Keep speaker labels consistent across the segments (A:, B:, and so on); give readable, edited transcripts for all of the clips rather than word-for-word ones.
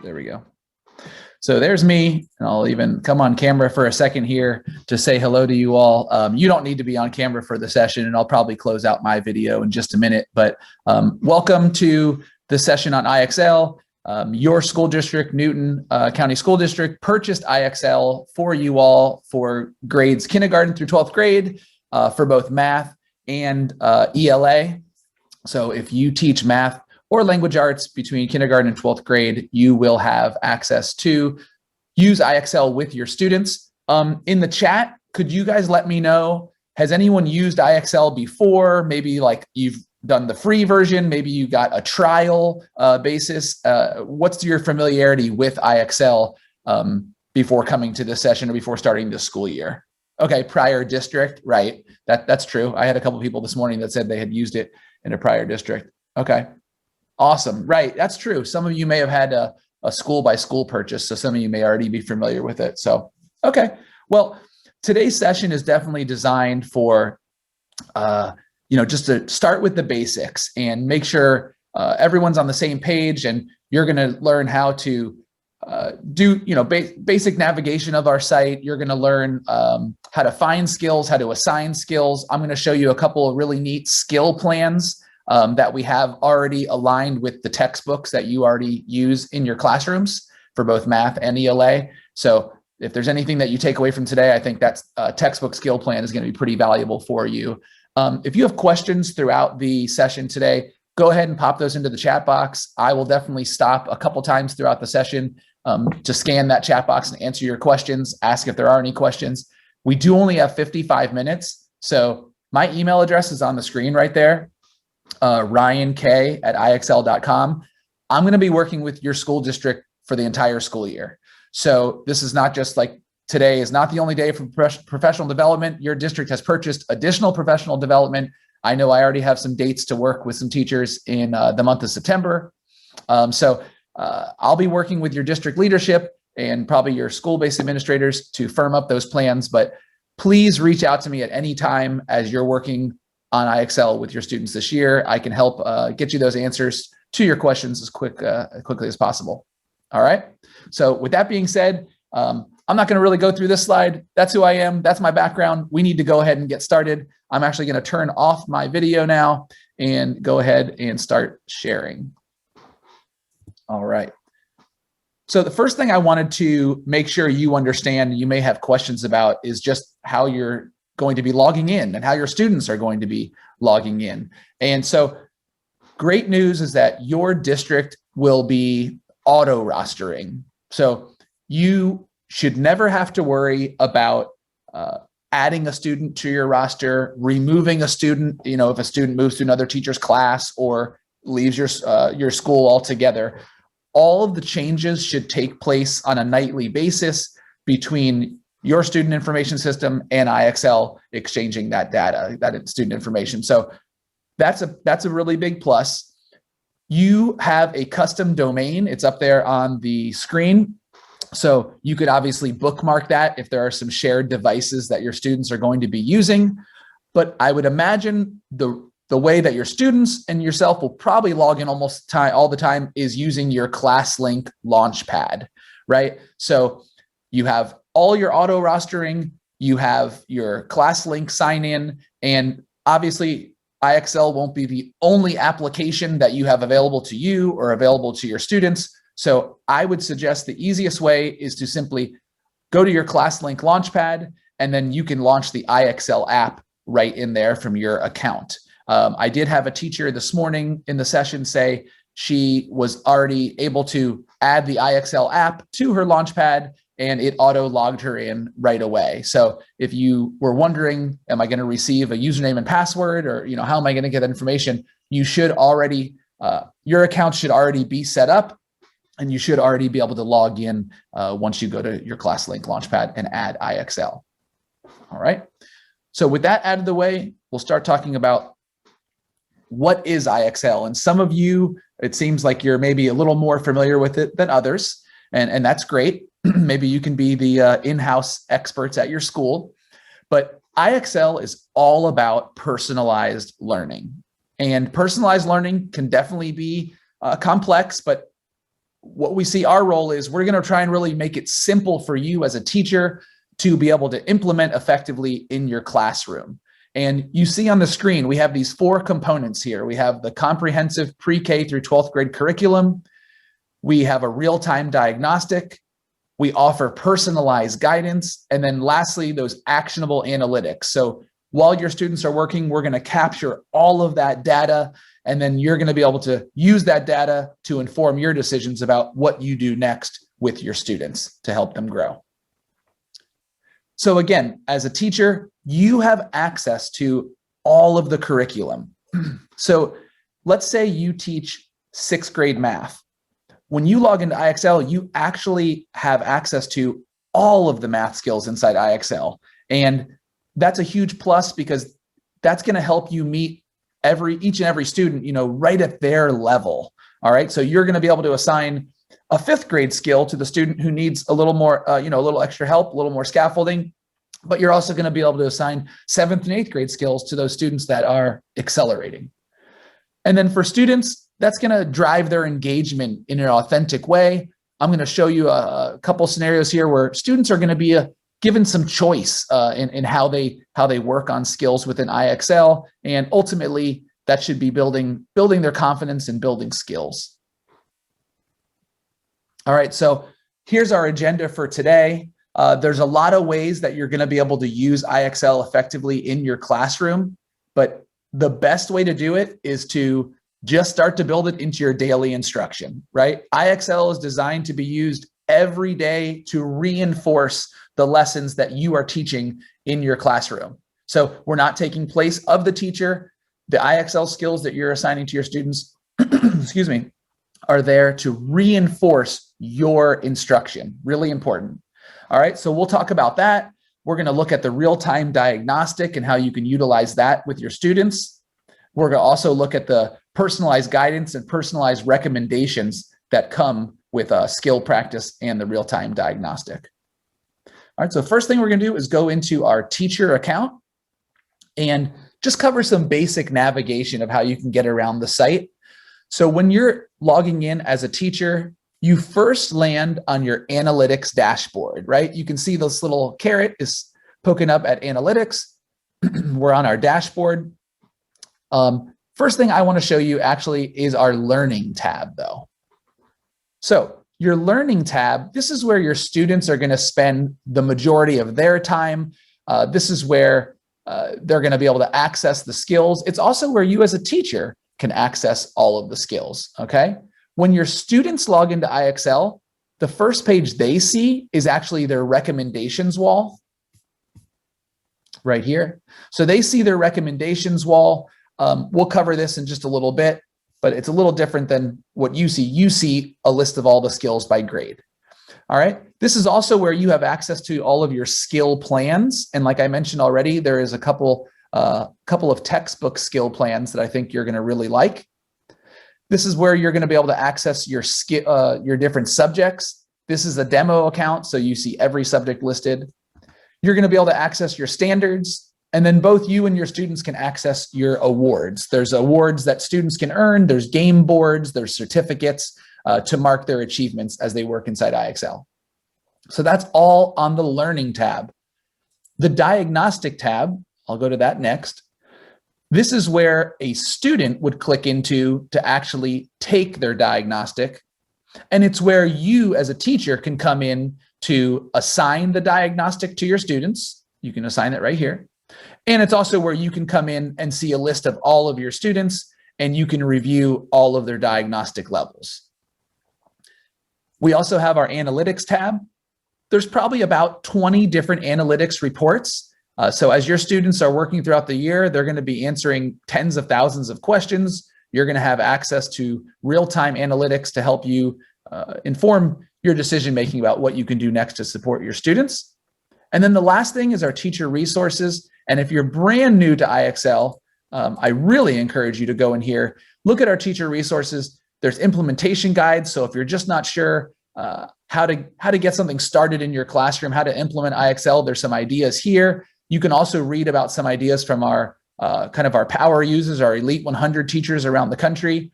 A: There we go. So there's me, and I'll even come on camera for a second here to say hello to you all. You don't need to be on camera for the session, and I'll probably close out my video in just a minute, but welcome to the session on IXL. Your school district, Newton County School District, purchased IXL for you all for grades kindergarten through 12th grade for both math and ELA. So if you teach math or language arts between kindergarten and 12th grade, you will have access to use IXL with your students. In the chat, could you guys let me know, has anyone used IXL before? Maybe like you've done the free version, maybe you got a trial basis. What's your familiarity with IXL before coming to this session or before starting this school year? Okay, prior district, right? That's true. I had a couple of people this morning that said they had used it in a prior district. Okay. Awesome. Right. That's true. Some of you may have had a school by school purchase. So some of you may already be familiar with it. So, okay. Well, today's session is definitely designed for, just to start with the basics and make sure everyone's on the same page, and you're going to learn how to do, basic navigation of our site. You're going to learn how to find skills, how to assign skills. I'm going to show you a couple of really neat skill plans that we have already aligned with the textbooks that you already use in your classrooms for both math and ELA. So if there's anything that you take away from today, I think that textbook skill plan is going to be pretty valuable for you. If you have questions throughout the session today, go ahead and pop those into the chat box. I will definitely stop a couple times throughout the session to scan that chat box and answer your questions, ask if there are any questions. We do only have 55 minutes. So my email address is on the screen right there. RyanK@IXL.com. I'm going to be working with your school district for the entire school year. So this is not just like today is not the only day for professional development. Your district has purchased additional professional development. I know I already have some dates to work with some teachers in the month of September. I'll be working with your district leadership and probably your school-based administrators to firm up those plans. But please reach out to me at any time as you're working on IXL with your students this year. I can help get you those answers to your questions as quickly as possible. All right. So with that being said, I'm not going to really go through this slide. That's who I am. That's my background. We need to go ahead and get started. I'm actually going to turn off my video now and go ahead and start sharing. All right. So the first thing I wanted to make sure you understand, you may have questions about, is just how you're going to be logging in and how your students are going to be logging in. And so great news is that your district will be auto rostering. So you should never have to worry about adding a student to your roster, removing a student, if a student moves to another teacher's class or leaves your school altogether. All of the changes should take place on a nightly basis between your student information system and IXL exchanging that data, that student information. So that's a really big plus. You have a custom domain. It's up there on the screen. So you could obviously bookmark that if there are some shared devices that your students are going to be using. But I would imagine the way that your students and yourself will probably log in almost all the time is using your ClassLink Launchpad, right? So you have all your auto rostering, you have your ClassLink sign in, and obviously IXL won't be the only application that you have available to you or available to your students. So I would suggest the easiest way is to simply go to your ClassLink Launchpad, and then you can launch the IXL app right in there from your account. I did have a teacher this morning in the session say she was already able to add the IXL app to her Launchpad, and it auto logged her in right away. So if you were wondering, am I going to receive a username and password, or how am I going to get that information? You should already, your account should already be set up, and you should already be able to log in once you go to your ClassLink Launchpad and add IXL. All right. So with that out of the way, we'll start talking about what is IXL. And some of you, it seems like you're maybe a little more familiar with it than others, and that's great. Maybe you can be the in-house experts at your school, but IXL is all about personalized learning. And personalized learning can definitely be complex, but what we see our role is, we're going to try and really make it simple for you as a teacher to be able to implement effectively in your classroom. And you see on the screen, we have these 4 components here. We have the comprehensive pre-K through 12th grade curriculum. We have a real-time diagnostic. We offer personalized guidance. And then lastly, those actionable analytics. So while your students are working, we're going to capture all of that data, and then you're going to be able to use that data to inform your decisions about what you do next with your students to help them grow. So again, as a teacher, you have access to all of the curriculum. So let's say you teach 6th grade math. When you log into IXL, you actually have access to all of the math skills inside IXL. And that's a huge plus, because that's going to help you meet each and every student, right at their level. All right. So you're going to be able to assign a 5th grade skill to the student who needs a little more, a little extra help, a little more scaffolding, but you're also going to be able to assign 7th and 8th grade skills to those students that are accelerating. And then for students, that's going to drive their engagement in an authentic way. I'm going to show you a couple scenarios here where students are going to be given some choice in how they work on skills within IXL, and ultimately that should be building their confidence and building skills. All right, so here's our agenda for today. There's a lot of ways that you're going to be able to use IXL effectively in your classroom, but the best way to do it is to just start to build it into your daily instruction, right? IXL is designed to be used every day to reinforce the lessons that you are teaching in your classroom. So we're not taking place of the teacher. The IXL skills that you're assigning to your students, excuse me, are there to reinforce your instruction. Really important. All right, so we'll talk about that. We're going to look at the real-time diagnostic and how you can utilize that with your students. We're going to also look at the personalized guidance and personalized recommendations that come with skill practice and the real-time diagnostic. All right, so first thing we're going to do is go into our teacher account and just cover some basic navigation of how you can get around the site. So when you're logging in as a teacher, you first land on your analytics dashboard, right? You can see this little caret is poking up at analytics. We're on our dashboard. First thing I want to show you actually is our learning tab though. So your learning tab, this is where your students are going to spend the majority of their time. This is where they're going to be able to access the skills. It's also where you as a teacher can access all of the skills, okay? When your students log into IXL, the first page they see is actually their recommendations wall right here. So they see their recommendations wall. We'll cover this in just a little bit, but it's a little different than what you see. You see a list of all the skills by grade. All right. This is also where you have access to all of your skill plans. And like I mentioned already, there is a couple of textbook skill plans that I think you're going to really like. This is where you're going to be able to access your different subjects. This is a demo account, so you see every subject listed. You're going to be able to access your standards, and then both you and your students can access your awards. There's awards that students can earn. There's game boards. There's certificates to mark their achievements as they work inside IXL. So that's all on the Learning tab. The Diagnostic tab, I'll go to that next. This is where a student would click into to actually take their diagnostic. And it's where you as a teacher can come in to assign the diagnostic to your students. You can assign it right here. And it's also where you can come in and see a list of all of your students, and you can review all of their diagnostic levels. We also have our Analytics tab. There's probably about 20 different analytics reports. So as your students are working throughout the year, they're going to be answering tens of thousands of questions. You're going to have access to real-time analytics to help you inform your decision-making about what you can do next to support your students. And then the last thing is our teacher resources. And if you're brand new to IXL, I really encourage you to go in here, look at our teacher resources. There's implementation guides. So if you're just not sure how to get something started in your classroom, how to implement IXL, there's some ideas here. You can also read about some ideas from our kind of our power users, our elite 100 teachers around the country.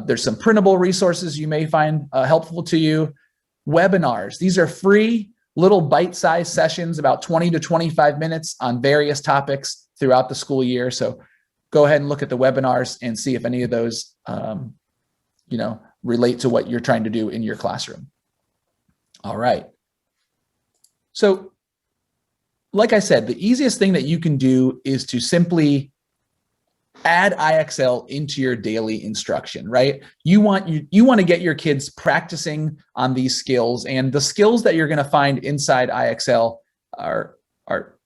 A: There's some printable resources you may find helpful to you. Webinars. These are free little bite-sized sessions, about 20 to 25 minutes on various topics throughout the school year. So go ahead and look at the webinars and see if any of those, relate to what you're trying to do in your classroom. All right. So like I said, the easiest thing that you can do is to simply add IXL into your daily instruction, right? You want to get your kids practicing on these skills, and the skills that you're going to find inside IXL are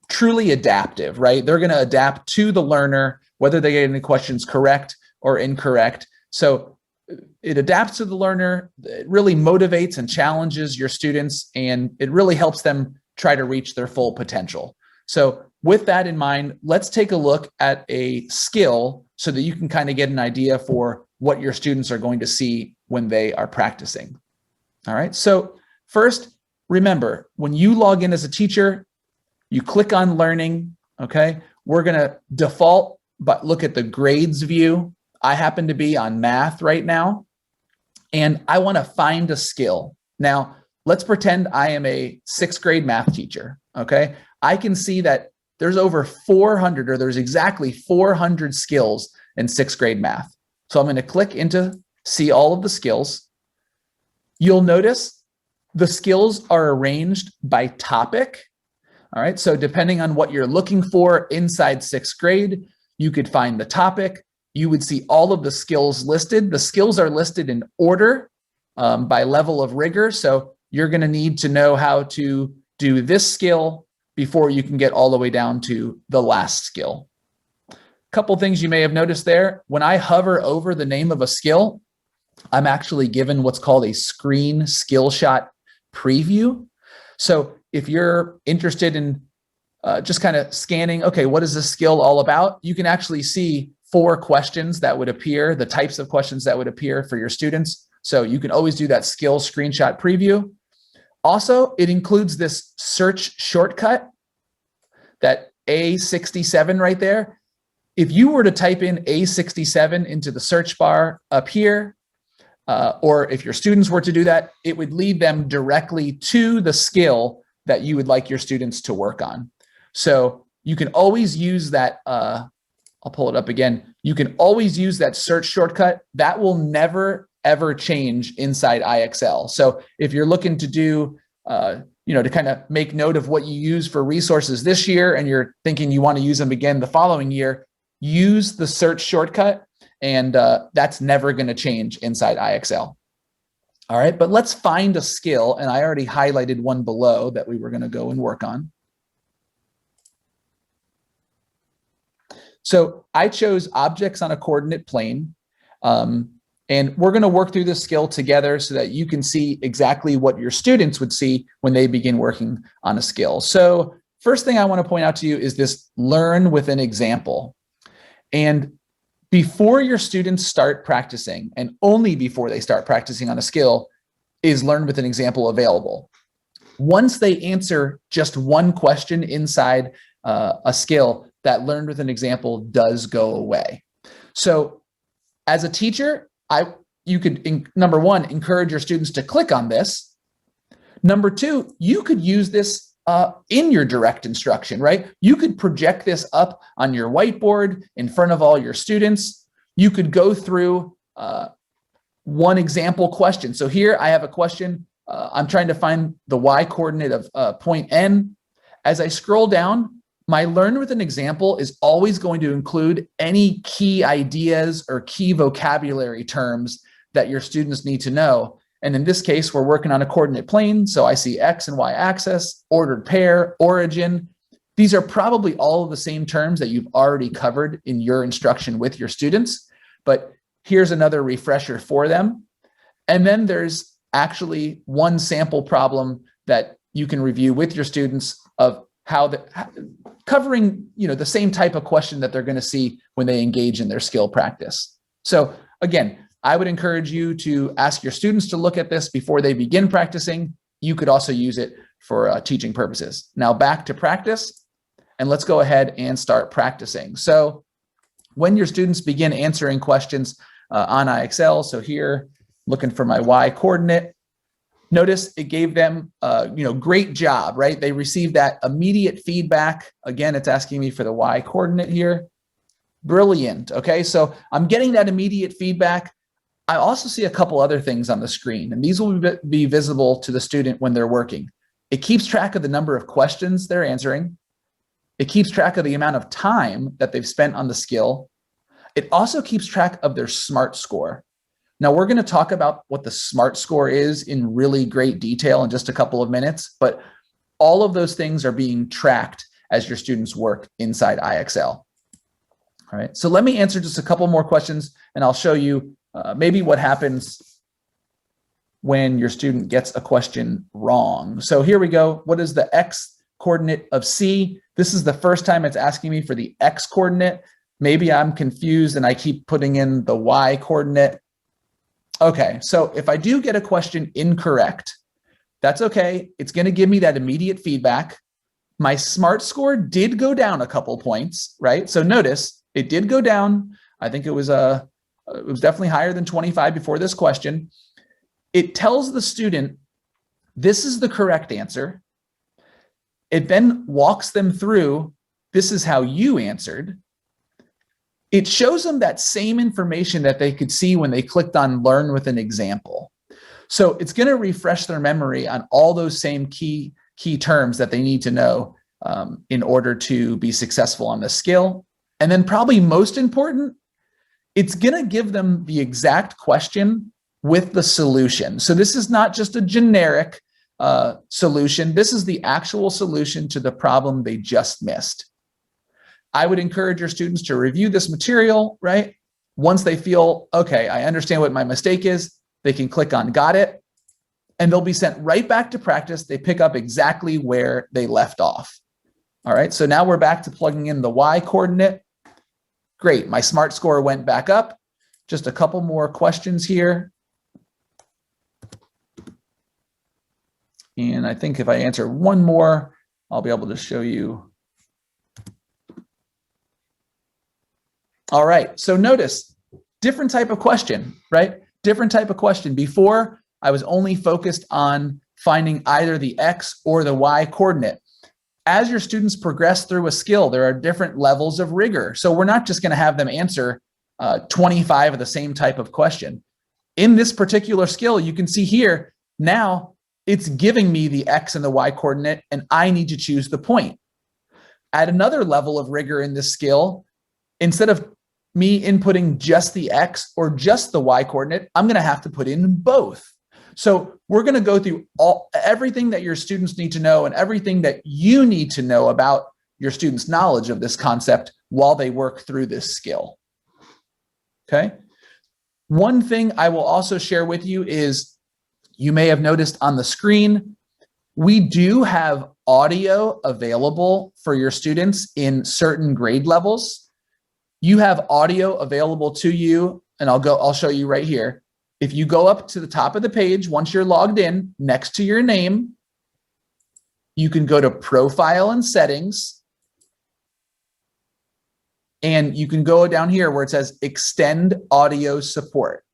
A: truly adaptive, right? They're going to adapt to the learner, whether they get any questions correct or incorrect. So it adapts to the learner. It really motivates and challenges your students, and it really helps them try to reach their full potential. So with that in mind, let's take a look at a skill so that you can kind of get an idea for what your students are going to see when they are practicing. All right. So first, remember, when you log in as a teacher, you click on learning. Okay. We're going to default, but look at the grades view. I happen to be on math right now, and I want to find a skill. Now, let's pretend I am a 6th grade math teacher. Okay. I can see that there's over 400, or there's exactly 400 skills in 6th grade math. So I'm going to click into see all of the skills. You'll notice the skills are arranged by topic. All right. So depending on what you're looking for inside 6th grade, you could find the topic. You would see all of the skills listed. The skills are listed in order by level of rigor. So you're going to need to know how to do this skill before you can get all the way down to the last skill. A couple things you may have noticed there. When I hover over the name of a skill, I'm actually given what's called a screen skill shot preview. So if you're interested in just kind of scanning, okay, what is this skill all about? You can actually see 4 questions that would appear, the types of questions that would appear for your students. So you can always do that skill screenshot preview. Also, it includes this search shortcut, that A67 right there. If you were to type in A67 into the search bar up here, or if your students were to do that, it would lead them directly to the skill that you would like your students to work on. So you can always use that, I'll pull it up again. You can always use that search shortcut. That will never ever change inside IXL. So if you're looking to do, to kind of make note of what you use for resources this year, and you're thinking you want to use them again the following year, use the search shortcut, and that's never going to change inside IXL. All right, but let's find a skill, and I already highlighted one below that we were going to go and work on. So I chose objects on a coordinate plane. And we're going to work through this skill together so that you can see exactly what your students would see when they begin working on a skill. So first thing I want to point out to you is this learn with an example. And before your students start practicing, and only before they start practicing on a skill, is learn with an example available. Once they answer just one question inside a skill, that learn with an example does go away. So as a teacher, you could, number one, encourage your students to click on this. Number two, you could use this in your direct instruction, right? You could project this up on your whiteboard in front of all your students. You could go through one example question. So here I have a question. I'm trying to find the y coordinate of point N. As I scroll down, my learn with an example is always going to include any key ideas or key vocabulary terms that your students need to know. And in this case, we're working on a coordinate plane. So I see X and Y axis, ordered pair, origin. These are probably all of the same terms that you've already covered in your instruction with your students, but here's another refresher for them. And then there's actually one sample problem that you can review with your students of covering, the same type of question that they're going to see when they engage in their skill practice. So again, I would encourage you to ask your students to look at this before they begin practicing. You could also use it for teaching purposes. Now back to practice, and let's go ahead and start practicing. So when your students begin answering questions, on IXL. So here, looking for my Y coordinate. Notice it gave them, great job, right? They received that immediate feedback. Again, it's asking me for the Y coordinate here. Brilliant. Okay, so I'm getting that immediate feedback. I also see a couple other things on the screen, and these will be visible to the student when they're working. It keeps track of the number of questions they're answering. It keeps track of the amount of time that they've spent on the skill. It also keeps track of their SMART score. Now, we're going to talk about what the SMART score is in really great detail in just a couple of minutes, but all of those things are being tracked as your students work inside IXL. All right, so let me answer just a couple more questions, and I'll show you maybe what happens when your student gets a question wrong. So here we go. What is the X coordinate of C? This is the first time it's asking me for the X coordinate. Maybe I'm confused and I keep putting in the Y coordinate. Okay, so if I do get a question incorrect, that's okay. It's going to give me that immediate feedback. My SMART score did go down a couple points, right? So notice it did go down. I think it was definitely higher than 25 before this question. It tells the student this is the correct answer. It then walks them through, this is how you answered. It shows them that same information that they could see when they clicked on Learn with an Example. So it's going to refresh their memory on all those same key terms that they need to know in order to be successful on the skill. And then probably most important, it's going to give them the exact question with the solution. So this is not just a generic solution. This is the actual solution to the problem they just missed. I would encourage your students to review this material, right? Once they feel, okay, I understand what my mistake is, they can click on Got It, and they'll be sent right back to practice. They pick up exactly where they left off. All right, so now we're back to plugging in the Y coordinate. Great, my SMART score went back up. Just a couple more questions here. And I think if I answer one more, I'll be able to show you. All right, so notice, different type of question, right? Different type of question. Before, I was only focused on finding either the X or the Y coordinate. As your students progress through a skill, there are different levels of rigor. So we're not just going to have them answer 25 of the same type of question. In this particular skill, you can see here, now it's giving me the X and the Y coordinate, and I need to choose the point. At another level of rigor in this skill, instead of me inputting just the X or just the Y coordinate, I'm going to have to put in both. So we're going to go through everything that your students need to know and everything that you need to know about your students' knowledge of this concept while they work through this skill. Okay. One thing I will also share with you is, you may have noticed on the screen, we do have audio available for your students in certain grade levels. You have audio available to you, and I'll show you right here. If you go up to the top of the page, once you're logged in, next to your name, you can go to Profile and Settings, and you can go down here where it says Extend Audio Support.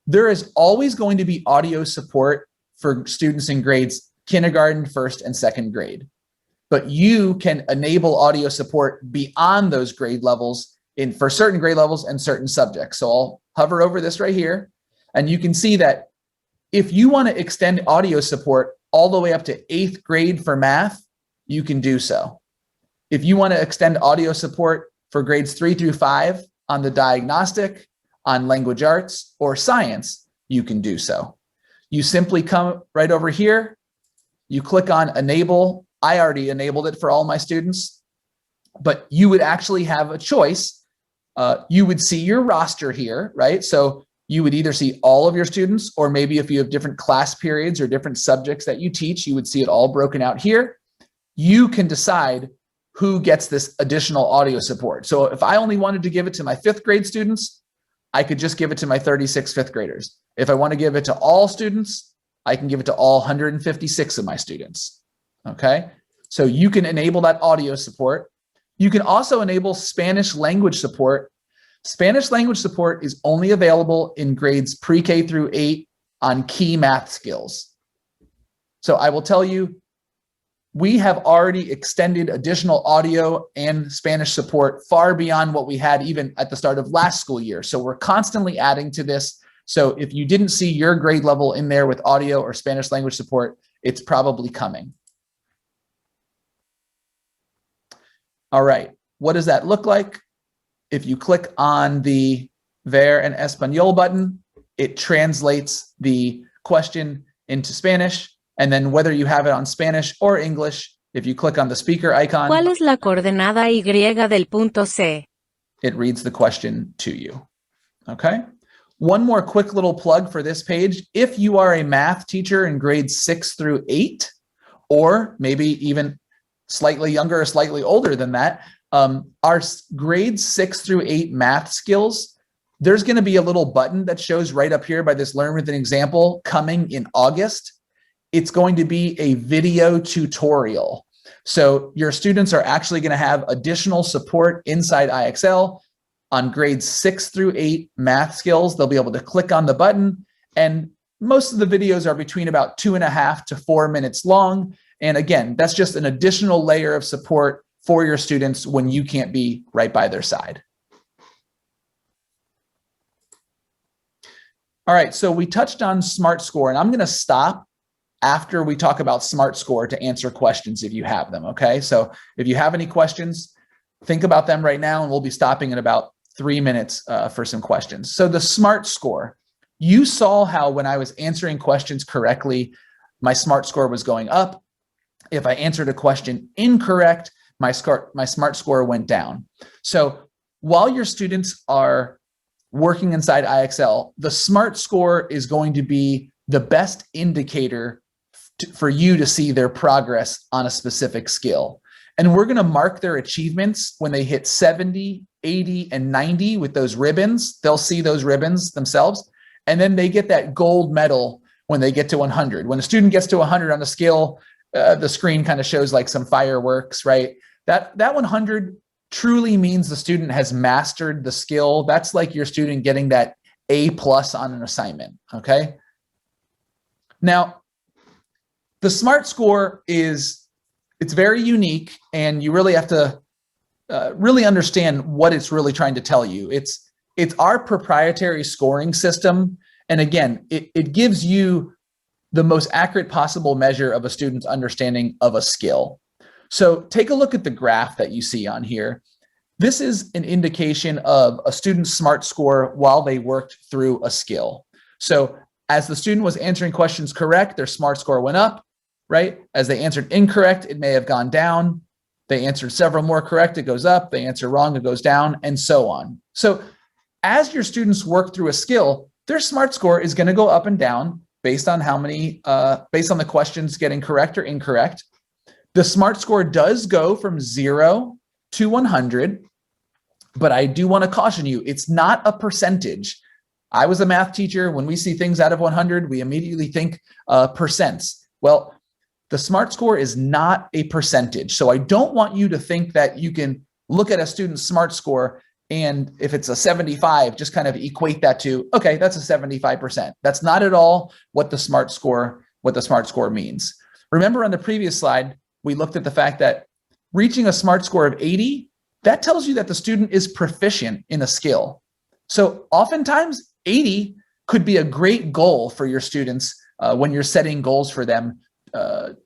A: There is always going to be audio support for students in grades kindergarten, first, and second grade. But you can enable audio support beyond those grade levels for certain grade levels and certain subjects. So I'll hover over this right here, and you can see that if you want to extend audio support all the way up to 8th grade for math, you can do so. If you want to extend audio support for grades 3 through 5 on the diagnostic, on language arts, or science, you can do so. You simply come right over here, you click on Enable. I already enabled it for all my students, but you would actually have a choice. You would see your roster here, right? So you would either see all of your students, or maybe if you have different class periods or different subjects that you teach, you would see it all broken out here. You can decide who gets this additional audio support. So if I only wanted to give it to my 5th grade students, I could just give it to my 36 5th graders. If I want to give it to all students, I can give it to all 156 of my students. Okay, so you can enable that audio support. You can also enable Spanish language support. Spanish language support is only available in grades pre-K through 8 on key math skills. So I will tell you, we have already extended additional audio and Spanish support far beyond what we had even at the start of last school year. So we're constantly adding to this. So if you didn't see your grade level in there with audio or Spanish language support, it's probably coming. All right, what does that look like? If you click on the Ver en Español button, it translates the question into Spanish. And then whether you have it on Spanish or English, if you click on the speaker icon,
B: ¿Cuál es la coordenada Y del punto C?
A: It reads the question to you. Okay. One more quick little plug for this page. If you are a math teacher in grades 6 through 8, or maybe even slightly younger or slightly older than that, our grades 6 through 8 math skills, there's going to be a little button that shows right up here by this Learn with an Example coming in August. It's going to be a video tutorial. So your students are actually going to have additional support inside IXL on grades 6 through 8 math skills. They'll be able to click on the button, and most of the videos are between about 2.5 to 4 minutes long. And again, that's just an additional layer of support for your students when you can't be right by their side. All right, so we touched on SMART Score, and I'm going to stop after we talk about SMART Score to answer questions if you have them, okay? So if you have any questions, think about them right now, and we'll be stopping in about 3 minutes for some questions. So the SMART Score, you saw how when I was answering questions correctly, my SMART Score was going up. If I answered a question incorrect, my SMART Score went down. So while your students are working inside IXL, the SMART Score is going to be the best indicator for you to see their progress on a specific skill. And we're going to mark their achievements when they hit 70, 80, and 90 with those ribbons. They'll see those ribbons themselves. And then they get that gold medal when they get to 100. When a student gets to 100 on the skill, the screen kind of shows like some fireworks, right? That 100 truly means the student has mastered the skill. That's like your student getting that A+ on an assignment, okay? Now, the SMART Score it's very unique, and you really have to really understand what it's really trying to tell you. It's our proprietary scoring system. And again, it gives you the most accurate possible measure of a student's understanding of a skill. So take a look at the graph that you see on here. This is an indication of a student's SMART Score while they worked through a skill. So as the student was answering questions correct, their SMART Score went up, right? As they answered incorrect, it may have gone down. They answered several more correct, it goes up. They answer wrong, it goes down, and so on. So as your students work through a skill, their SMART Score is going to go up and down based on how many, based on the questions getting correct or incorrect. The SMART Score does go from 0 to 100, but I do want to caution you, it's not a percentage. I was a math teacher. When we see things out of 100, we immediately think percents. Well, the SMART Score is not a percentage. So I don't want you to think that you can look at a student's SMART Score and if it's a 75, just kind of equate that to, okay, that's a 75%. That's not at all what the SMART Score means. Remember on the previous slide, we looked at the fact that reaching a SMART Score of 80, that tells you that the student is proficient in a skill. So oftentimes 80 could be a great goal for your students when you're setting goals for them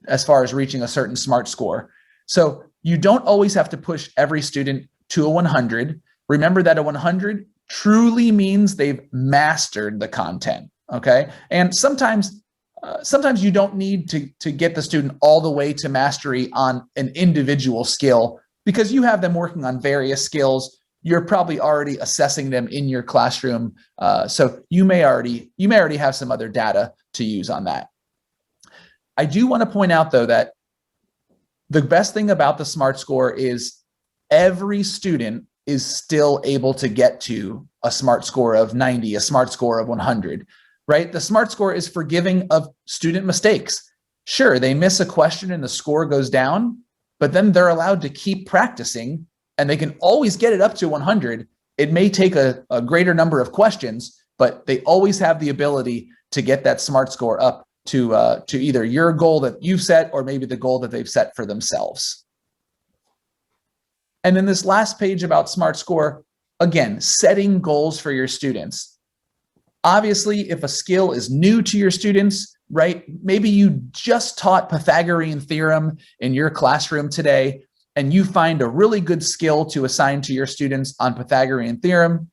A: as far as reaching a certain SMART Score. So you don't always have to push every student to a 100. Remember that a 100 truly means they've mastered the content, okay? And sometimes you don't need to get the student all the way to mastery on an individual skill because you have them working on various skills. You're probably already assessing them in your classroom. So you may already have some other data to use on that. I do want to point out though that the best thing about the SMART Score is every student is still able to get to a SMART Score of 90, a SMART Score of 100, right? The SMART Score is forgiving of student mistakes. Sure, they miss a question and the score goes down, but then they're allowed to keep practicing and they can always get it up to 100 It may take a greater number of questions, but they always have the ability to get that SMART score up to either your goal that you've set or maybe the goal that they've set for themselves. And then this last page about SMART score, again, setting goals for your students. Obviously, if a skill is new to your students, right? Maybe you just taught Pythagorean theorem in your classroom today, and you find a really good skill to assign to your students on Pythagorean theorem.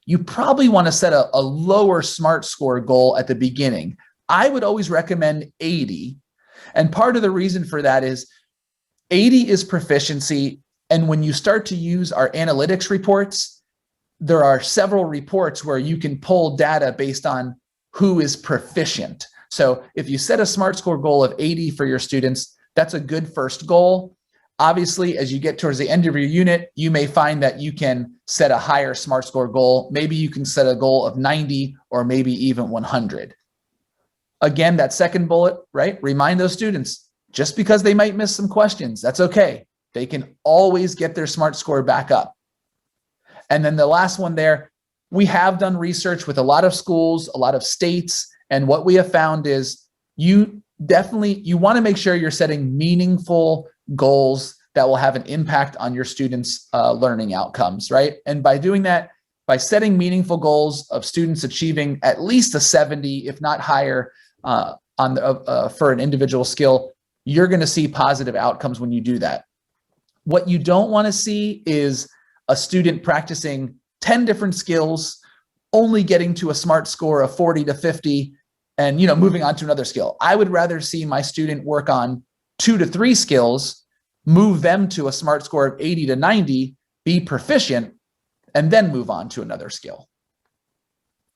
A: You probably want to set a lower SMART score goal at the beginning. I would always recommend 80. And part of the reason for that is 80 is proficiency. And when you start to use our analytics reports, there are several reports where you can pull data based on who is proficient. So if you set a SMART score goal of 80 for your students, that's a good first goal. Obviously, as you get towards the end of your unit, you may find that you can set a higher SMART score goal. Maybe you can set a goal of 90 or maybe even 100. Again, that second bullet, right? Remind those students, just because they might miss some questions, that's okay. They can always get their SMART score back up. And then the last one there, we have done research with a lot of schools, a lot of states, and what we have found is you want to make sure you're setting meaningful goals that will have an impact on your students' learning outcomes, right? And by doing that, by setting meaningful goals of students achieving at least a 70, if not higher, for an individual skill, you're going to see positive outcomes when you do that. What you don't want to see is a student practicing 10 different skills, only getting to a SMART score of 40 to 50, and moving on to another skill. I would rather see my student work on 2 to 3 skills, move them to a SMART score of 80 to 90, be proficient, and then move on to another skill.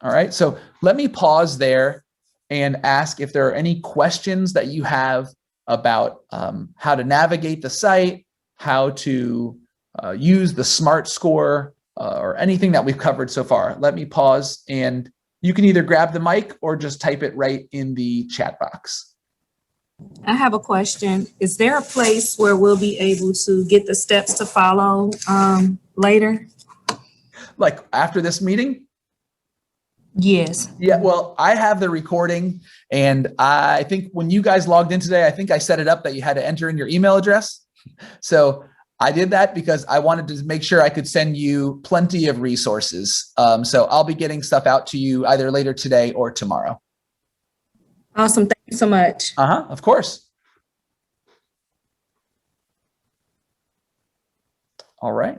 A: All right, so let me pause there and ask if there are any questions that you have about how to navigate the site, how to use the SMART score, or anything that we've covered so far. Let me pause, and you can either grab the mic or just type it right in the chat box.
C: I have a question. Is there a place where we'll be able to get the steps to follow later?
A: Like after this meeting?
C: Yes.
A: Yeah, well, I have the recording, and I think when you guys logged in today, I think I set it up that you had to enter in your email address. So I did that because I wanted to make sure I could send you plenty of resources. So I'll be getting stuff out to you either later today or tomorrow.
C: Awesome. Thank you so much.
A: Of course. All right,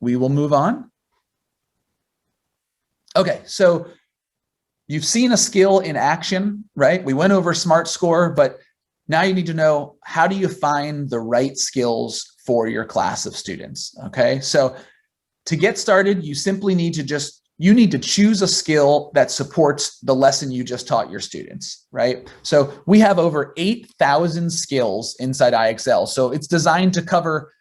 A: we will move on. Okay, so you've seen a skill in action, right? We went over SMART score, but now you need to know, how do you find the right skills for your class of students? Okay, so to get started, you simply need to choose a skill that supports the lesson you just taught your students, right? So we have over 8,000 skills inside IXL. So it's designed to cover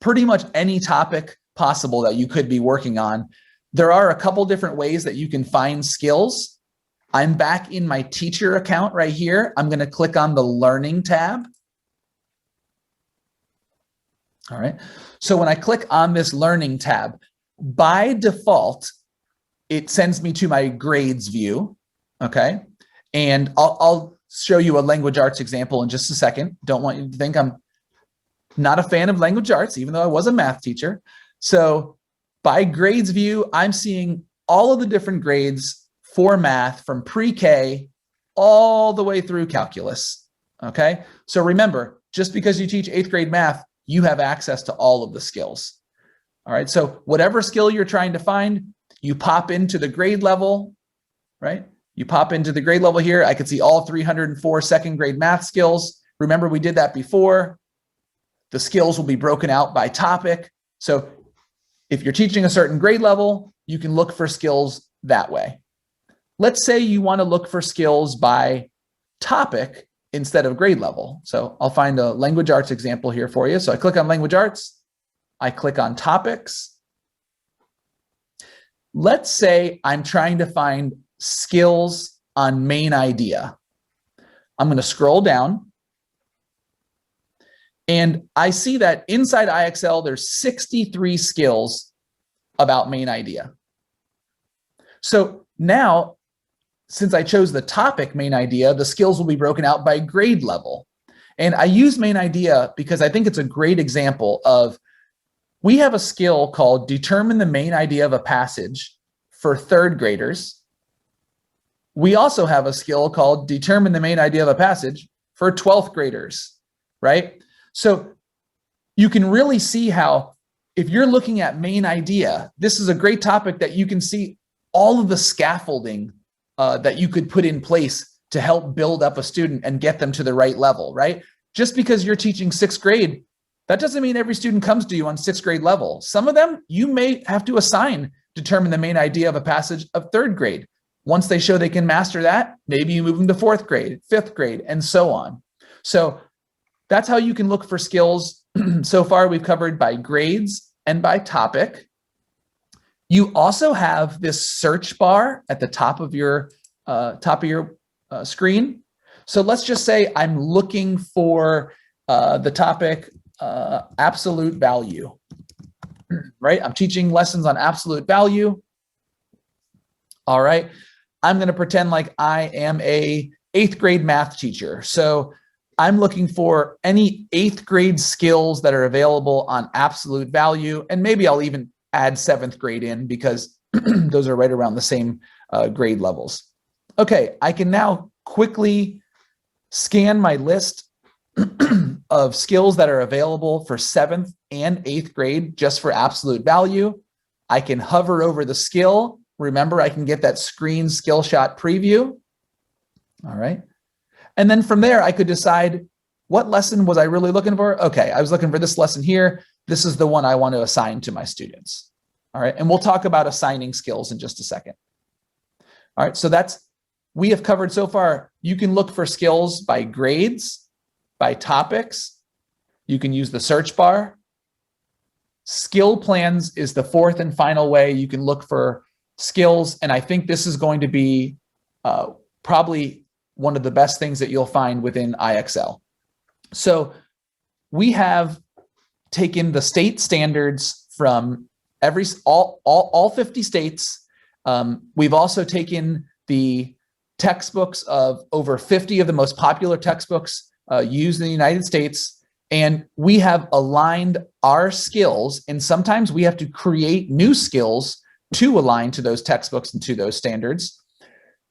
A: pretty much any topic possible that you could be working on. There are a couple different ways that you can find skills. I'm back in my teacher account right here. I'm going to click on the Learning tab. All right. So when I click on this Learning tab, by default, it sends me to my grades view. Okay. And I'll show you a language arts example in just a second. Don't want you to think I'm not a fan of language arts, even though I was a math teacher. So by grades view, I'm seeing all of the different grades for math from pre-K all the way through calculus. Okay. So remember, just because you teach 8th grade math, you have access to all of the skills. All right. So whatever skill you're trying to find, you pop into the grade level, right? You pop into the grade level here. I could see all 304 second grade math skills. Remember, we did that before. The skills will be broken out by topic. So if you're teaching a certain grade level, you can look for skills that way. Let's say you want to look for skills by topic instead of grade level. So I'll find a language arts example here for you. So I click on language arts. I click on topics. Let's say I'm trying to find skills on main idea. I'm going to scroll down. And I see that inside IXL, there's 63 skills about main idea. So now, since I chose the topic main idea, the skills will be broken out by grade level. And I use main idea because I think it's a great example of, we have a skill called determine the main idea of a passage for third graders. We also have a skill called determine the main idea of a passage for 12th graders, right? So you can really see how, if you're looking at main idea, this is a great topic that you can see all of the scaffolding that you could put in place to help build up a student and get them to the right level, right? Just because you're teaching 6th grade, that doesn't mean every student comes to you on 6th grade level. Some of them you may have to assign determine the main idea of a passage of 3rd grade. Once they show they can master that, maybe you move them to 4th grade, 5th grade, and so on. So that's how you can look for skills. So far, we've covered by grades and by topic. You also have this search bar at the top of your screen. So let's just say I'm looking for the topic absolute value, right? I'm teaching lessons on absolute value. All right. I'm going to pretend like I am a 8th grade math teacher. So I'm looking for any 8th grade skills that are available on absolute value. And maybe I'll even add 7th grade in because those are right around the same grade levels. Okay, I can now quickly scan my list of skills that are available for 7th and 8th grade just for absolute value. I can hover over the skill. Remember, I can get that screen skill shot preview. All right. And then from there, I could decide, what lesson was I really looking for? Okay, I was looking for this lesson here. This is the one I want to assign to my students. All right. And we'll talk about assigning skills in just a second. All right. So we have covered so far. You can look for skills by grades, by topics. You can use the search bar. Skill plans is the 4th and final way you can look for skills. And I think this is going to be probably one of the best things that you'll find within IXL. So we have taken the state standards from all 50 states. We've also taken the textbooks of over 50 of the most popular textbooks used in the United States, and we have aligned our skills, and sometimes we have to create new skills to align to those textbooks and to those standards.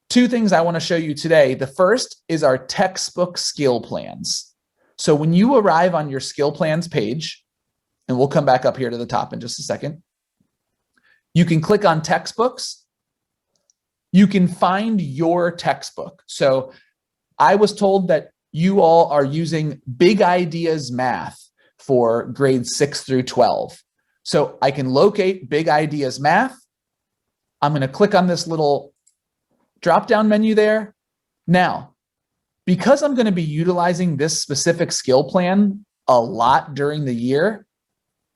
A: 2 things I want to show you today. The first is our textbook skill plans. So when you arrive on your skill plans page, and we'll come back up here to the top in just a second, you can click on textbooks. You can find your textbook. So I was told that you all are using Big Ideas Math for grades 6 through 12. So I can locate Big Ideas Math. I'm going to click on this little drop-down menu there. Now, because I'm going to be utilizing this specific skill plan a lot during the year,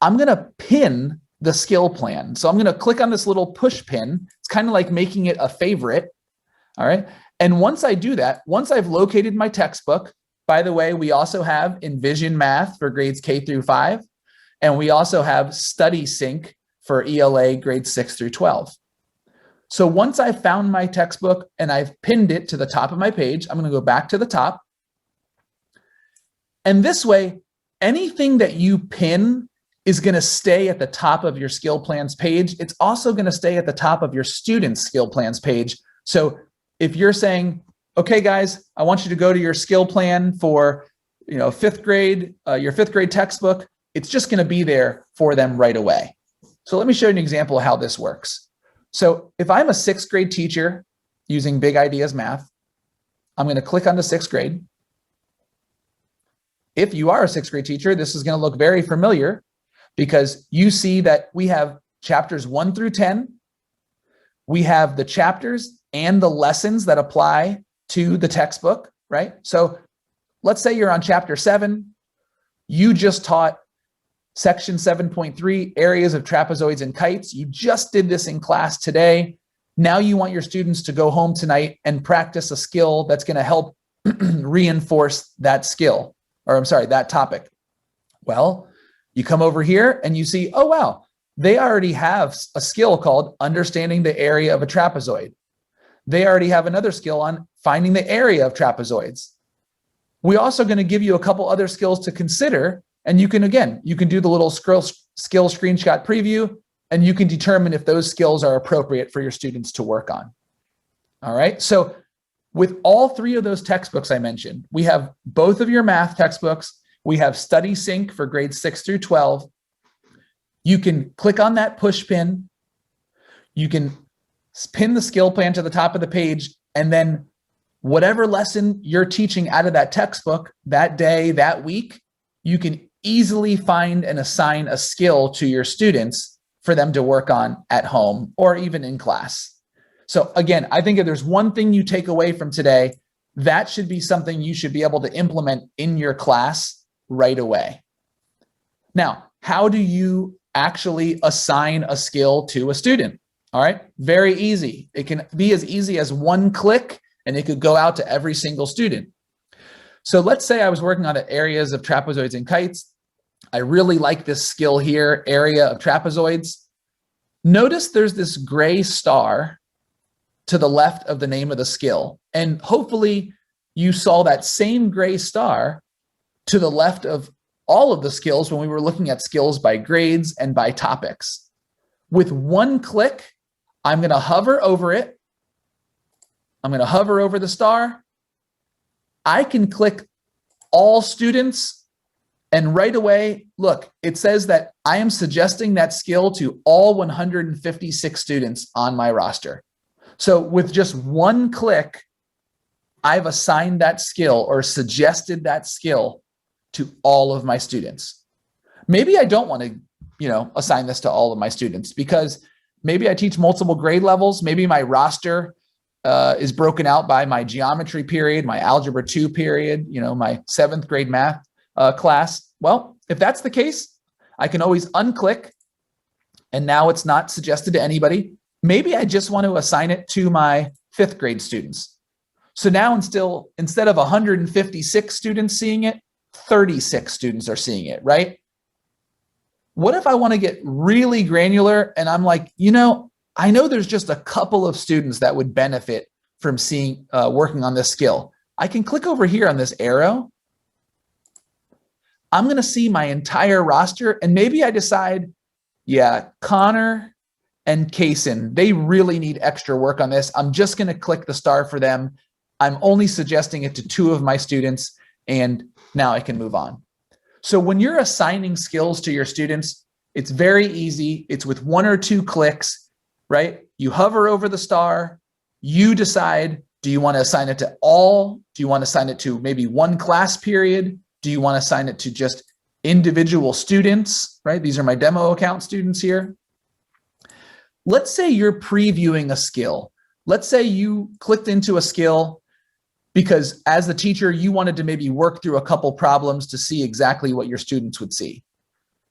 A: I'm going to pin the skill plan. So I'm going to click on this little push pin. It's kind of like making it a favorite. All right. And once I do that, once I've located my textbook, by the way, we also have Envision Math for grades K through 5. And we also have Study Sync for ELA grades 6 through 12. So once I've found my textbook and I've pinned it to the top of my page, I'm going to go back to the top. And this way, anything that you pin is going to stay at the top of your skill plans page. It's also going to stay at the top of your students' skill plans page. So if you're saying, okay, guys, I want you to go to your skill plan for, 5th grade, your 5th grade textbook, it's just going to be there for them right away. So let me show you an example of how this works. So if I'm a 6th grade teacher using Big Ideas Math, I'm going to click on the 6th grade. If you are a 6th grade teacher, this is going to look very familiar because you see that we have chapters 1 through 10. We have the chapters and the lessons that apply to the textbook, right? So let's say you're on chapter 7. You just taught section 7.3, areas of trapezoids and kites. You just did this in class today. Now you want your students to go home tonight and practice a skill that's going to help reinforce that skill, or I'm sorry, that topic. Well, you come over here and you see, oh, wow, they already have a skill called understanding the area of a trapezoid. They already have another skill on finding the area of trapezoids. We're also going to give you a couple other skills to consider. And you can do the little skill screenshot preview, and you can determine if those skills are appropriate for your students to work on. All right. So with all three of those textbooks I mentioned, we have both of your math textbooks. We have Study Sync for grades 6 through 12. You can click on that push pin. You can pin the skill plan to the top of the page, and then whatever lesson you're teaching out of that textbook that day, that week, you can easily find and assign a skill to your students for them to work on at home or even in class. So again, I think if there's one thing you take away from today, that should be something you should be able to implement in your class right away. Now, how do you actually assign a skill to a student? All right, very easy. It can be as easy as one click, and it could go out to every single student. So let's say I was working on the areas of trapezoids and kites. I really like this skill here, area of trapezoids. Notice there's this gray star to the left of the name of the skill. And hopefully you saw that same gray star to the left of all of the skills when we were looking at skills by grades and by topics. With one click, I'm going to hover over it. I'm going to hover over the star. I can click all students, and right away, look, it says that I am suggesting that skill to all 156 students on my roster. So with just one click, I've assigned that skill or suggested that skill to all of my students. Maybe I don't want to, assign this to all of my students because maybe I teach multiple grade levels. Maybe my roster is broken out by my geometry period, my algebra 2 period, my 7th grade math class. Well, if that's the case, I can always unclick, and now it's not suggested to anybody. Maybe I just want to assign it to my 5th grade students. So now instead of 156 students seeing it, 36 students are seeing it, right? What if I want to get really granular and I'm like, I know there's just a couple of students that would benefit from working on this skill. I can click over here on this arrow. I'm going to see my entire roster, and maybe I decide, Connor and Kaysen, they really need extra work on this. I'm just going to click the star for them. I'm only suggesting it to 2 of my students, and now I can move on. So when you're assigning skills to your students, it's very easy. It's with 1 or 2 clicks, right? You hover over the star, you decide, do you want to assign it to all? Do you want to assign it to maybe one class period? Do you want to assign it to just individual students, right? These are my demo account students here. Let's say you're previewing a skill. Let's say you clicked into a skill because as the teacher, you wanted to maybe work through a couple problems to see exactly what your students would see.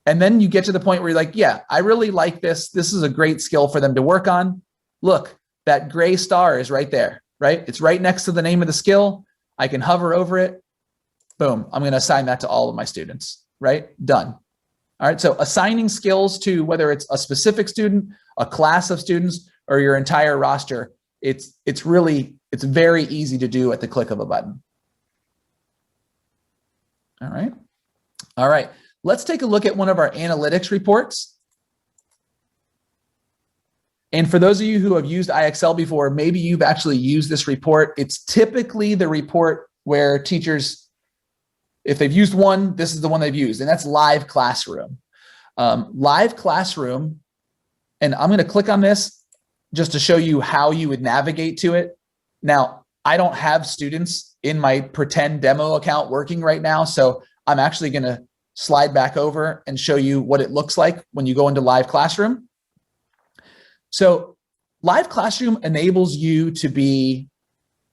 A: And then you get to the point where you're like, I really like this. This is a great skill for them to work on. Look, that gray star is right there, right? It's right next to the name of the skill. I can hover over it. Boom, I'm going to assign that to all of my students, right? Done. All right, so assigning skills to whether it's a specific student, a class of students, or your entire roster, it's very easy to do at the click of a button. All right. Let's take a look at one of our analytics reports. And for those of you who have used IXL before, maybe you've actually used this report. It's typically the report where teachers, if they've used one, this is the one they've used, and that's Live Classroom. Live Classroom, and I'm going to click on this just to show you how you would navigate to it. Now, I don't have students in my pretend demo account working right now, so I'm actually going to slide back over and show you what it looks like when you go into Live Classroom. So Live Classroom enables you to be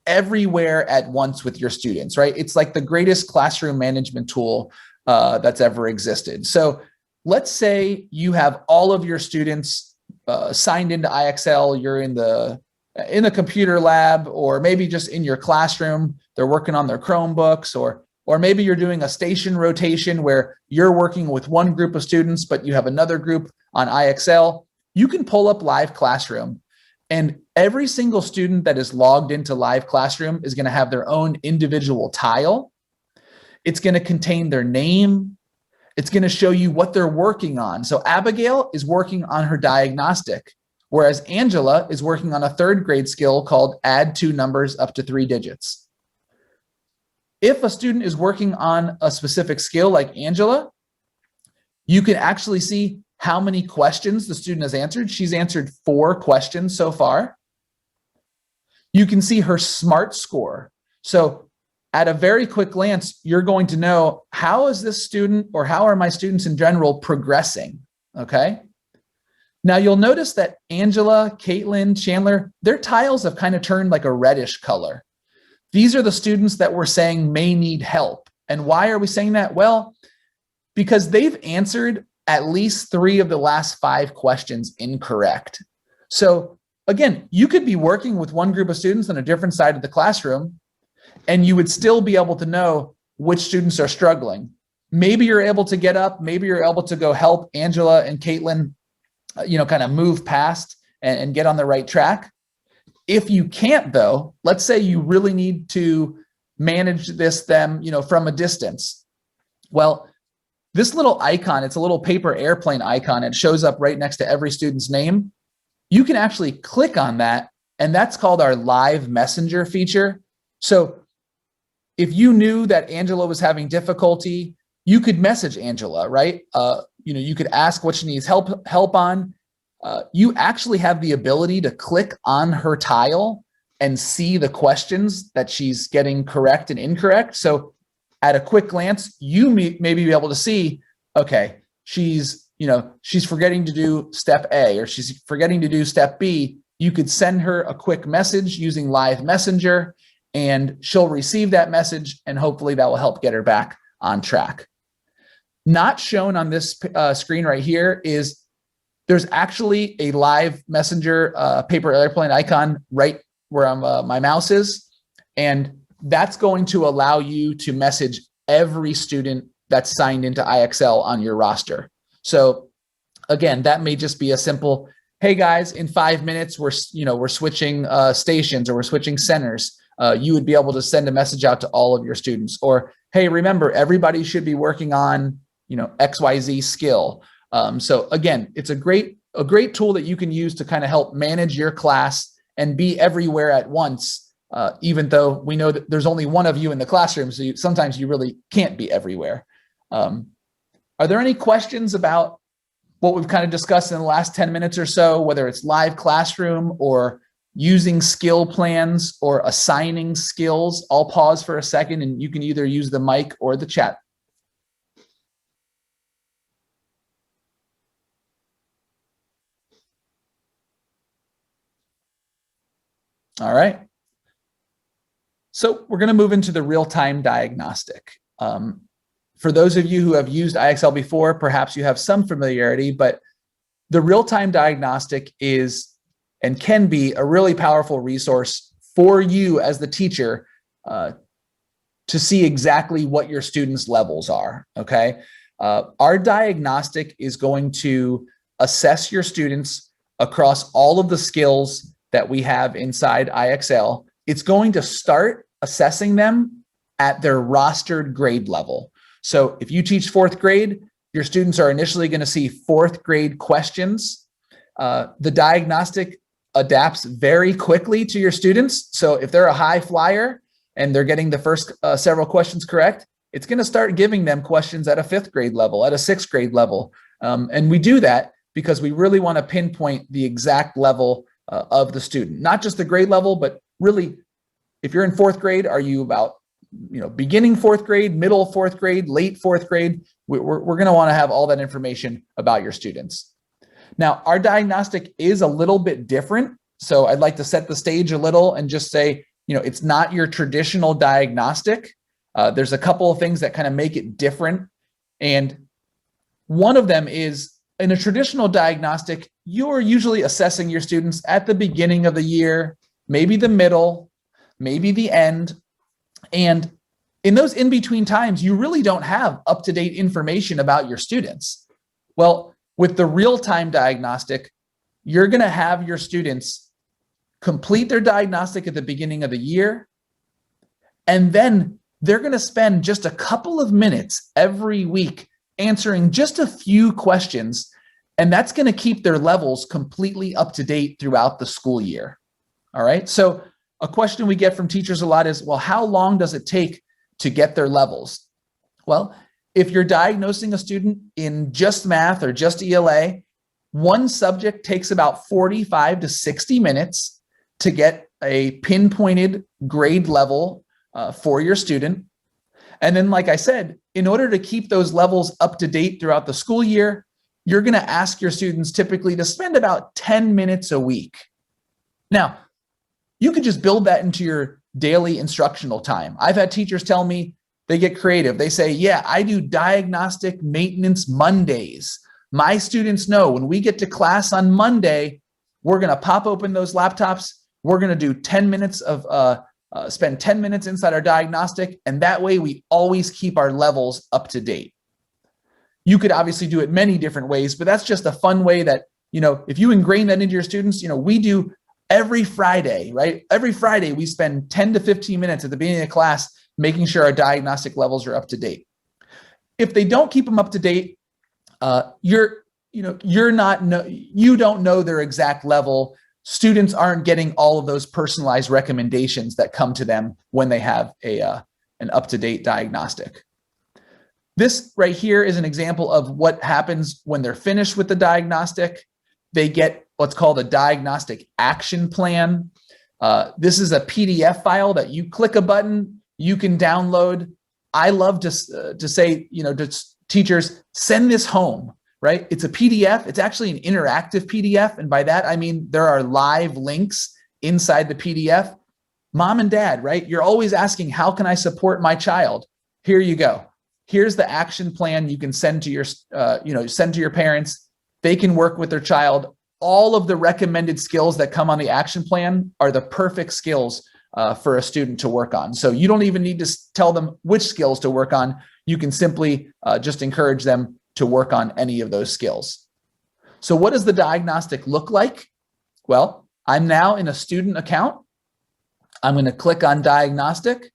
A: everywhere at once with your students, right? It's like the greatest classroom management tool that's ever existed. So let's say you have all of your students signed into IXL, you're in the computer lab, or maybe just in your classroom, they're working on their Chromebooks, or or maybe you're doing a station rotation where you're working with one group of students, but you have another group on IXL, you can pull up Live Classroom. And every single student that is logged into Live Classroom is going to have their own individual tile. It's going to contain their name. It's going to show you what they're working on. So Abigail is working on her diagnostic, whereas Angela is working on a 3rd grade skill called add 2 numbers up to 3 digits. If a student is working on a specific skill like Angela, you can actually see how many questions the student has answered. She's answered 4 questions so far. You can see her SMART score. So at a very quick glance, you're going to know, how is this student, or how are my students in general progressing, okay? Now you'll notice that Angela, Caitlin, Chandler, their tiles have kind of turned like a reddish color. These are the students that we're saying may need help. And why are we saying that? Well, because they've answered at least 3 of the last 5 questions incorrect. So again, you could be working with one group of students on a different side of the classroom, and you would still be able to know which students are struggling. Maybe you're able to get up, maybe you're able to go help Angela and Caitlin, kind of move past and get on the right track. If you can't though, let's say you really need to manage them, from a distance. Well, this little icon, it's a little paper airplane icon. It shows up right next to every student's name. You can actually click on that, and that's called our live messenger feature. So if you knew that Angela was having difficulty, you could message Angela, right? You could ask what she needs help on. You actually have the ability to click on her tile and see the questions that she's getting correct and incorrect. So at a quick glance, you may be able to see, okay, she's forgetting to do step A, or she's forgetting to do step B. You could send her a quick message using Live Messenger, and she'll receive that message, and hopefully that will help get her back on track. Not shown on this screen right here is there's actually a Live Messenger paper airplane icon right where my mouse is, and that's going to allow you to message every student that's signed into IXL on your roster. So again, that may just be a simple, hey guys, in 5 minutes, we're switching stations, or we're switching centers. You would be able to send a message out to all of your students. Or, hey, remember, everybody should be working on, XYZ skill. So again, it's a great tool that you can use to kind of help manage your class and be everywhere at once. Even though we know that there's only one of you in the classroom, so sometimes you really can't be everywhere. Are there any questions about what we've kind of discussed in the last 10 minutes or so, whether it's Live Classroom or using skill plans or assigning skills? I'll pause for a second, and you can either use the mic or the chat. All right. So we're going to move into the real-time diagnostic. For those of you who have used IXL before, perhaps you have some familiarity, but the real-time diagnostic is and can be a really powerful resource for you as the teacher to see exactly what your students' levels are, okay? Our diagnostic is going to assess your students across all of the skills that we have inside IXL. It's going to start assessing them at their rostered grade level. So if you teach 4th grade, your students are initially going to see 4th grade questions. The diagnostic adapts very quickly to your students. So if they're a high flyer and they're getting the first several questions correct, it's going to start giving them questions at a 5th grade level, at a 6th grade level. And we do that because we really want to pinpoint the exact level of the student, not just the grade level, but really, if you're in 4th grade, are you about beginning 4th grade, middle 4th grade, late 4th grade? We're going to want to have all that information about your students. Now, our diagnostic is a little bit different. So I'd like to set the stage a little and just say, it's not your traditional diagnostic. There's a couple of things that kind of make it different. And one of them is, in a traditional diagnostic, you're usually assessing your students at the beginning of the year, maybe the middle, maybe the end. And in those in-between times, you really don't have up-to-date information about your students. Well, with the real-time diagnostic, you're going to have your students complete their diagnostic at the beginning of the year, and then they're going to spend just a couple of minutes every week answering just a few questions, and that's going to keep their levels completely up to date throughout the school year. All right. So a question we get from teachers a lot is, well, how long does it take to get their levels? Well, if you're diagnosing a student in just math or just ELA, one subject takes about 45 to 60 minutes to get a pinpointed grade level for your student. And then, like I said, in order to keep those levels up to date throughout the school year, you're going to ask your students typically to spend about 10 minutes a week. Now, you could just build that into your daily instructional time. I've had teachers tell me they get creative. They say, yeah, I do diagnostic maintenance Mondays. My students know when we get to class on Monday, we're going to pop open those laptops. We're going to do 10 minutes of spend 10 minutes inside our diagnostic, and that way we always keep our levels up to date. You could obviously do it many different ways, but that's just a fun way that, if you ingrain that into your students, we do every Friday, right? Every Friday we spend 10 to 15 minutes at the beginning of class making sure our diagnostic levels are up to date. If they don't keep them up to date, you don't know their exact level. Students aren't getting all of those personalized recommendations that come to them when they have an up-to-date diagnostic. This right here is an example of what happens when they're finished with the diagnostic. They get what's called a diagnostic action plan. This is a PDF file that you click a button, you can download. I love to say, to teachers, send this home. Right? It's a PDF. It's actually an interactive PDF. And by that, I mean, there are live links inside the PDF. Mom and dad, right? You're always asking, how can I support my child? Here you go. Here's the action plan you can send to your parents. They can work with their child. All of the recommended skills that come on the action plan are the perfect skills for a student to work on. So you don't even need to tell them which skills to work on. You can simply just encourage them to work on any of those skills. So what does the diagnostic look like? Well, I'm now in a student account. I'm going to click on diagnostic.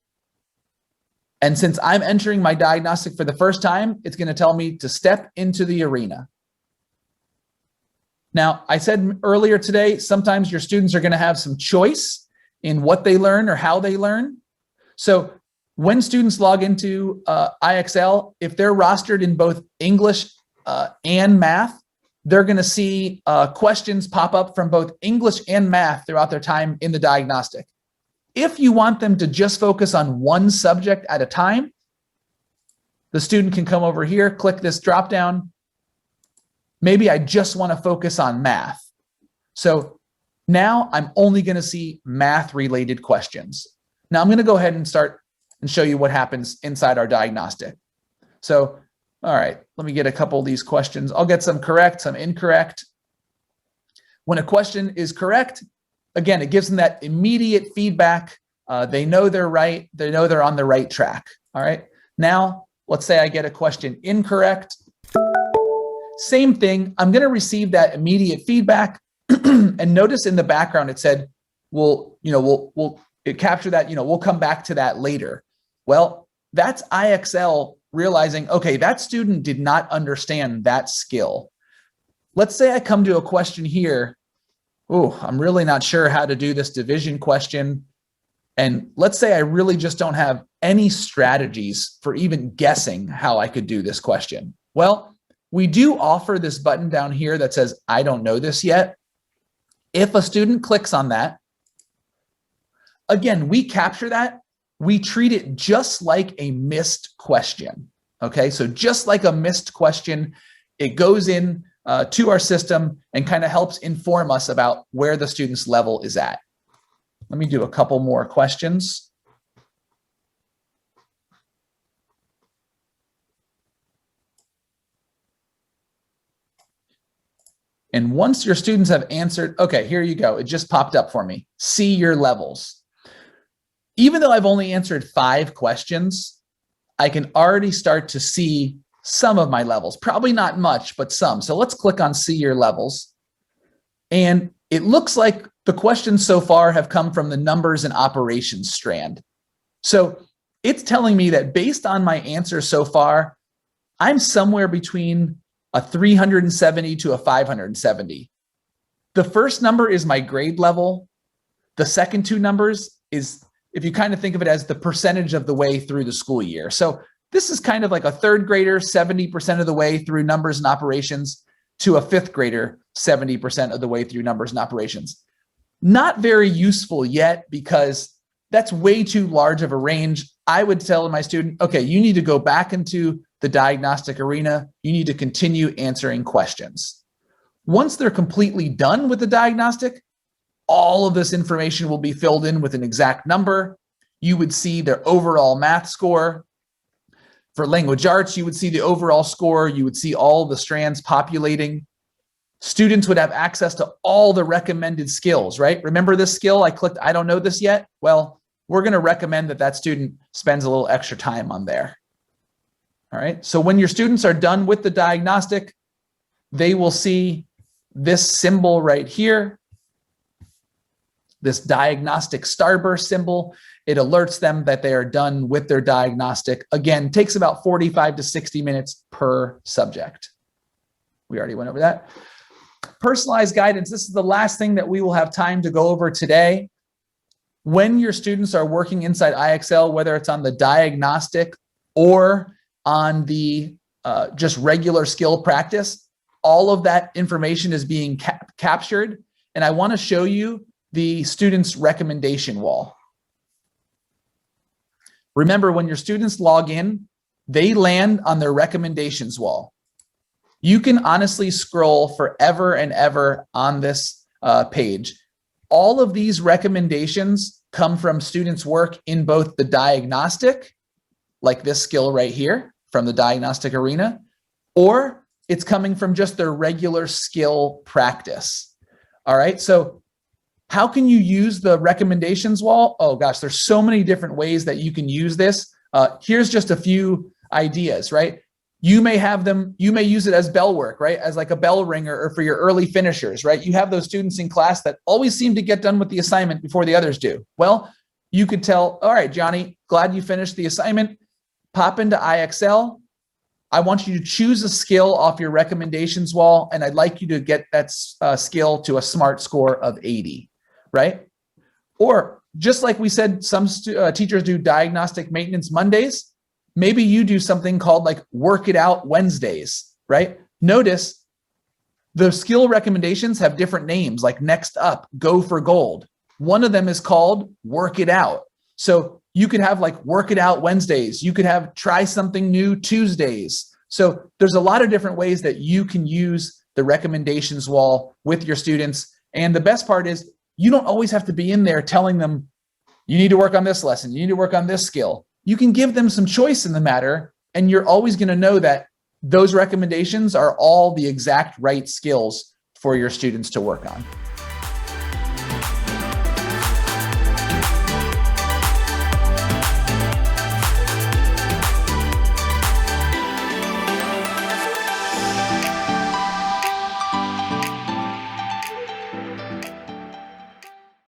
A: And since I'm entering my diagnostic for the first time, it's going to tell me to step into the arena. Now, I said earlier today, sometimes your students are going to have some choice in what they learn or how they learn. So when students log into IXL, if they're rostered in both English and math, they're going to see questions pop up from both English and math throughout their time in the diagnostic. If you want them to just focus on one subject at a time, the student can come over here, click this drop down. Maybe I just want to focus on math. So now I'm only going to see math related questions. Now I'm going to go ahead and start and show you what happens inside our diagnostic. So, all right, let me get a couple of these questions. I'll get some correct, some incorrect. When a question is correct, again, it gives them that immediate feedback. They know they're right. They know they're on the right track. All right. Now, let's say I get a question incorrect. Same thing. I'm going to receive that immediate feedback. And notice in the background, it said, we'll capture that, we'll come back to that later. Well, that's IXL realizing, okay, that student did not understand that skill. Let's say I come to a question here. Oh, I'm really not sure how to do this division question. And let's say I really just don't have any strategies for even guessing how I could do this question. Well, we do offer this button down here that says, I don't know this yet. If a student clicks on that, again, we capture that. We treat it just like a missed question. Okay, so just like a missed question, it goes in to our system and kind of helps inform us about where the student's level is at. Let me do a couple more questions. And once your students have answered, okay, here you go. It just popped up for me. See your levels. Even though I've only answered 5 questions, I can already start to see some of my levels, probably not much, but some. So let's click on see your levels. And it looks like the questions so far have come from the numbers and operations strand. So it's telling me that based on my answers so far, I'm somewhere between a 370 to a 570. The first number is my grade level. The second two numbers is, if you kind of think of it as the percentage of the way through the school year. So this is kind of like a third grader, 70% of the way through numbers and operations, to a fifth grader, 70% of the way through numbers and operations. Not very useful yet because that's way too large of a range. I would tell my student, okay, you need to go back into the diagnostic arena. You need to continue answering questions. Once they're completely done with the diagnostic, all of this information will be filled in with an exact number. You would see their overall math score. For language arts, you would see the overall score. You would see all the strands populating. Students would have access to all the recommended skills, right? Remember this skill? I clicked, I don't know this yet. Well, we're going to recommend that that student spends a little extra time on there. All right. So when your students are done with the diagnostic, they will see this symbol right here, this diagnostic starburst symbol. It alerts them that they are done with their diagnostic. Again, takes about 45 to 60 minutes per subject. We already went over that. Personalized guidance. This is the last thing that we will have time to go over today. When your students are working inside IXL, whether it's on the diagnostic or on the just regular skill practice, all of that information is being captured. And I want to show you the student's recommendation wall. Remember, when your students log in, they land on their recommendations wall. You can honestly scroll forever and ever on this page. All of these recommendations come from students' work in both the diagnostic, like this skill right here from the diagnostic arena, or it's coming from just their regular skill practice. All right, so how can you use the recommendations wall? Oh gosh, there's so many different ways that you can use this. Here's just a few ideas, right? You may have them, you may use it as bell work, right? As like a bell ringer or for your early finishers, right? You have those students in class that always seem to get done with the assignment before the others do. Well, you could tell, all right, Johnny, glad you finished the assignment. Pop into IXL. I want you to choose a skill off your recommendations wall, and I'd like you to get that skill to a SMART score of 80, right? Or just like we said, some teachers do diagnostic maintenance Mondays. Maybe you do something called like work it out Wednesdays, right? Notice the skill recommendations have different names, like next up, go for gold. One of them is called work it out. So you could have like work it out Wednesdays. You could have try something new Tuesdays. So there's a lot of different ways that you can use the recommendations wall with your students. And the best part is you don't always have to be in there telling them, you need to work on this lesson. You need to work on this skill. You can give them some choice in the matter, and you're always going to know that those recommendations are all the exact right skills for your students to work on.